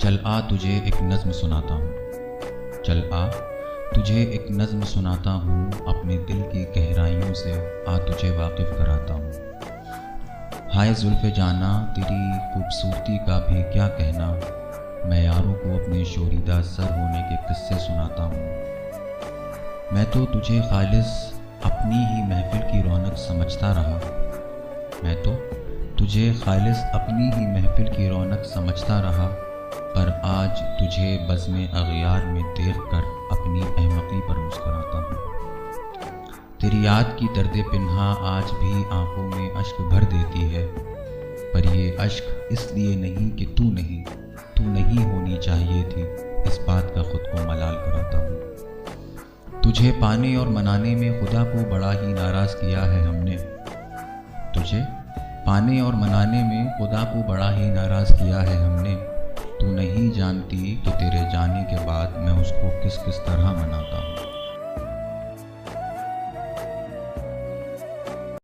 چل آ تجھے ایک نظم سناتا ہوں، چل آ تجھے ایک نظم سناتا ہوں، اپنے دل کی گہرائیوں سے آ تجھے واقف کراتا ہوں۔ ہائے زلف جانا تیری خوبصورتی کا بھی کیا کہنا، میں یاروں کو اپنے شوریدہ سر ہونے کے قصے سناتا ہوں۔ میں تو تجھے خالص اپنی ہی محفل کی رونق سمجھتا رہا، میں تو تجھے خالص اپنی ہی محفل کی رونق سمجھتا رہا، پر آج تجھے بزم اغیار میں دیکھ کر اپنی احمقی پر مسکراتا ہوں۔ تیری یاد کی درد پنہا آج بھی آنکھوں میں اشک بھر دیتی ہے، پر یہ اشک اس لیے نہیں کہ تو نہیں ہونی چاہیے تھی، اس بات کا خود کو ملال کراتا ہوں۔ تجھے پانے اور منانے میں خدا کو بڑا ہی ناراض کیا ہے ہم نے، تجھے پانے اور منانے میں خدا کو بڑا ہی ناراض کیا ہے ہم نے، تو نہیں جانتی کہ تیرے جانے کے بعد میں اس کو کس کس طرح مناتا ہوں۔